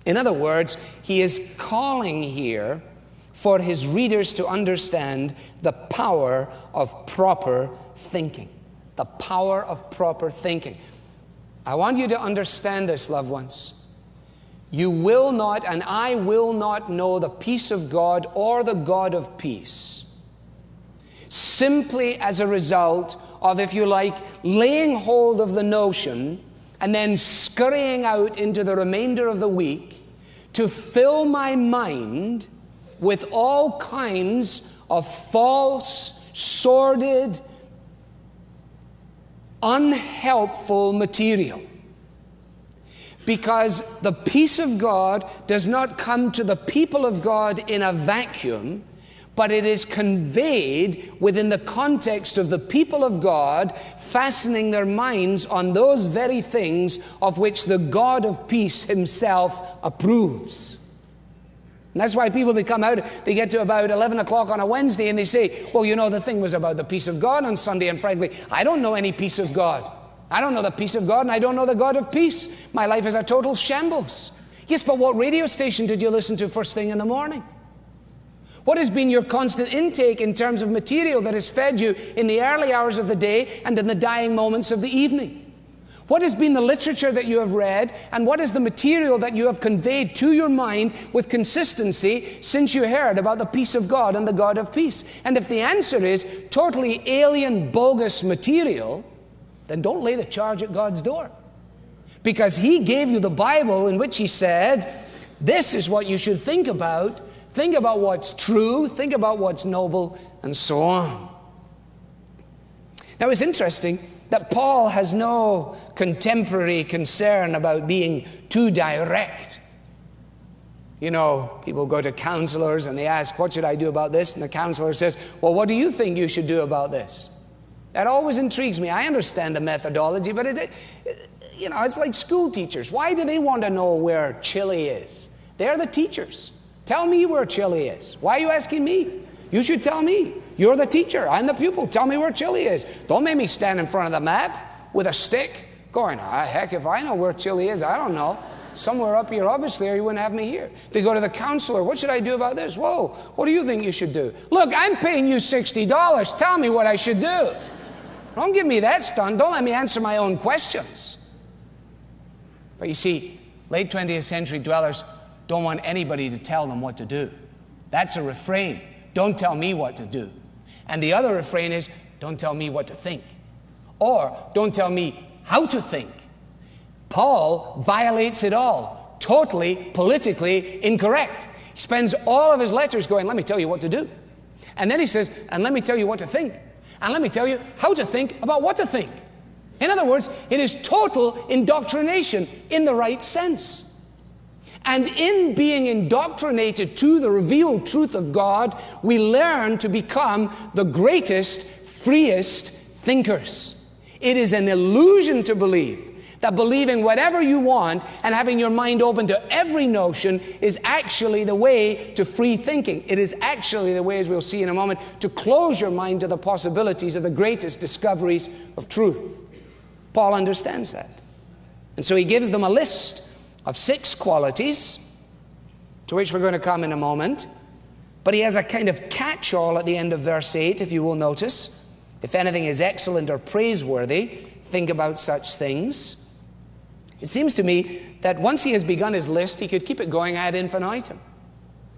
In other words, he is calling here for his readers to understand the power of proper thinking. The power of proper thinking. I want you to understand this, loved ones. You will not, and I will not know the peace of God or the God of peace simply as a result of, if you like, laying hold of the notion and then scurrying out into the remainder of the week to fill my mind with all kinds of false, sordid, unhelpful material. Because the peace of God does not come to the people of God in a vacuum, but it is conveyed within the context of the people of God fastening their minds on those very things of which the God of peace himself approves. And that's why people, they come out, they get to about 11 o'clock on a Wednesday and they say, well, you know, the thing was about the peace of God on Sunday, and frankly, I don't know any peace of God. I don't know the peace of God, and I don't know the God of peace. My life is a total shambles. Yes, but what radio station did you listen to first thing in the morning? What has been your constant intake in terms of material that has fed you in the early hours of the day and in the dying moments of the evening? What has been the literature that you have read, and what is the material that you have conveyed to your mind with consistency since you heard about the peace of God and the God of peace? And if the answer is totally alien, bogus material, then don't lay the charge at God's door. Because he gave you the Bible in which he said, this is what you should think about. Think about what's true, think about what's noble, and so on. Now, it's interesting that Paul has no contemporary concern about being too direct. You know, people go to counselors and they ask, what should I do about this? And the counselor says, well, what do you think you should do about this? That always intrigues me. I understand the methodology, but it's like school teachers. Why do they want to know where Chile is? They're the teachers. Tell me where Chile is. Why are you asking me? You should tell me. You're the teacher. I'm the pupil. Tell me where Chile is. Don't make me stand in front of the map with a stick going, heck, if I know where Chile is, I don't know. Somewhere up here, obviously, or you wouldn't have me here. They go to the counselor. What should I do about this? Whoa, what do you think you should do? Look, I'm paying you $60. Tell me what I should do. Don't give me that stunt. Don't let me answer my own questions. But you see, late 20th century dwellers don't want anybody to tell them what to do. That's a refrain. Don't tell me what to do. And the other refrain is, don't tell me what to think. Or, don't tell me how to think. Paul violates it all. Totally politically incorrect. He spends all of his letters going, let me tell you what to do. And then he says, and let me tell you what to think. And let me tell you how to think about what to think. In other words, it is total indoctrination in the right sense. And in being indoctrinated to the revealed truth of God, we learn to become the greatest, freest thinkers. It is an illusion to believe that believing whatever you want and having your mind open to every notion is actually the way to free thinking. It is actually the way, as we'll see in a moment, to close your mind to the possibilities of the greatest discoveries of truth. Paul understands that. And so he gives them a list of 6 qualities, to which we're going to come in a moment. But he has a kind of catch-all at the end of verse 8, if you will notice. If anything is excellent or praiseworthy, think about such things. It seems to me that once he has begun his list, he could keep it going ad infinitum.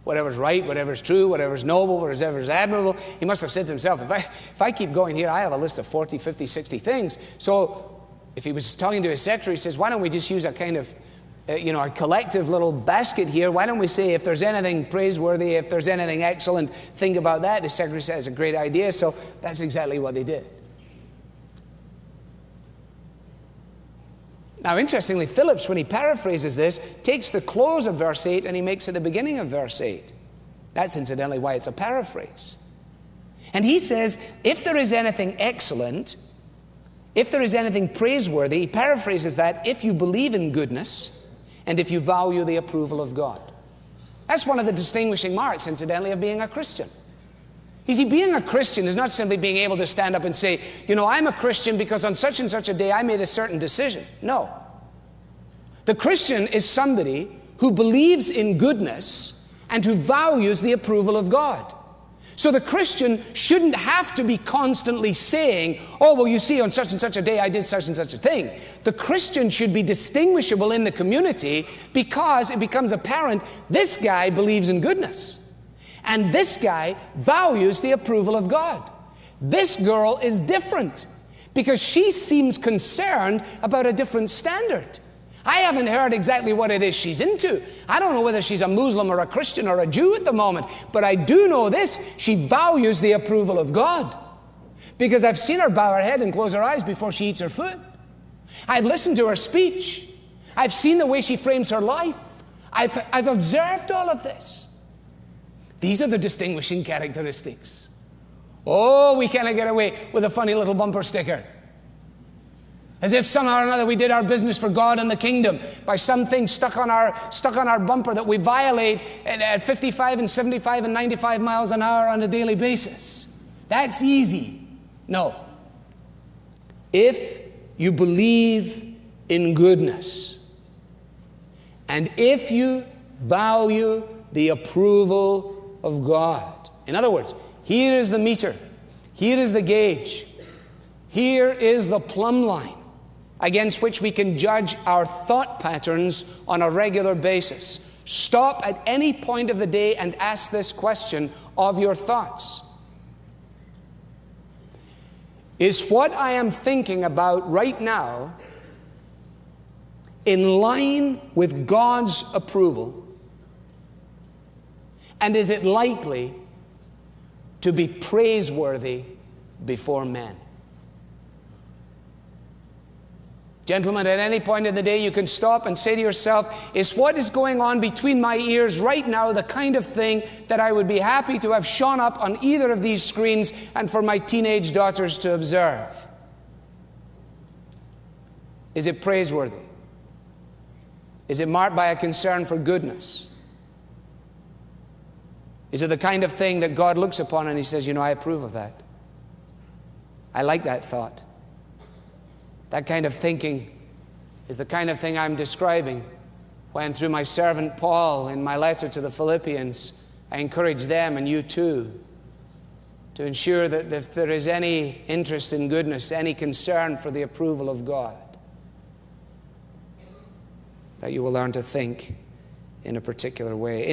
Whatever's right, whatever's true, whatever's noble, whatever's admirable. He must have said to himself, if I keep going here, I have a list of 40, 50, 60 things. So if he was talking to his secretary, he says, why don't we just use a kind of a collective little basket here. Why don't we say, if there's anything praiseworthy, if there's anything excellent, think about that. The secretary says, a great idea. So that's exactly what they did. Now, interestingly, Phillips, when he paraphrases this, takes the close of verse 8 and he makes it the beginning of verse 8. That's incidentally why it's a paraphrase. And he says, if there is anything excellent, if there is anything praiseworthy, he paraphrases that, if you believe in goodness, and if you value the approval of God. That's one of the distinguishing marks, incidentally, of being a Christian. You see, being a Christian is not simply being able to stand up and say, I'm a Christian because on such and such a day I made a certain decision. No. The Christian is somebody who believes in goodness and who values the approval of God. So the Christian shouldn't have to be constantly saying, oh, well, you see, on such and such a day I did such and such a thing. The Christian should be distinguishable in the community because it becomes apparent this guy believes in goodness. And this guy values the approval of God. This girl is different because she seems concerned about a different standard. I haven't heard exactly what it is she's into. I don't know whether she's a Muslim or a Christian or a Jew at the moment, but I do know this: she values the approval of God. Because I've seen her bow her head and close her eyes before she eats her food. I've listened to her speech. I've seen the way she frames her life. I've observed all of this. These are the distinguishing characteristics. Oh, we cannot get away with a funny little bumper sticker. As if somehow or another we did our business for God and the kingdom by something stuck on our bumper that we violate at 55 and 75 and 95 miles an hour on a daily basis. That's easy. No. If you believe in goodness, and if you value the approval of God. In other words, here is the meter. Here is the gauge. Here is the plumb line against which we can judge our thought patterns on a regular basis. Stop at any point of the day and ask this question of your thoughts. Is what I am thinking about right now in line with God's approval? And is it likely to be praiseworthy before men? Gentlemen, at any point in the day you can stop and say to yourself, is what is going on between my ears right now the kind of thing that I would be happy to have shown up on either of these screens and for my teenage daughters to observe? Is it praiseworthy? Is it marked by a concern for goodness? Is it the kind of thing that God looks upon and He says, you know, I approve of that. I like that thought. That kind of thinking is the kind of thing I'm describing when, through my servant Paul, in my letter to the Philippians, I encourage them, and you too, to ensure that if there is any interest in goodness, any concern for the approval of God, that you will learn to think in a particular way.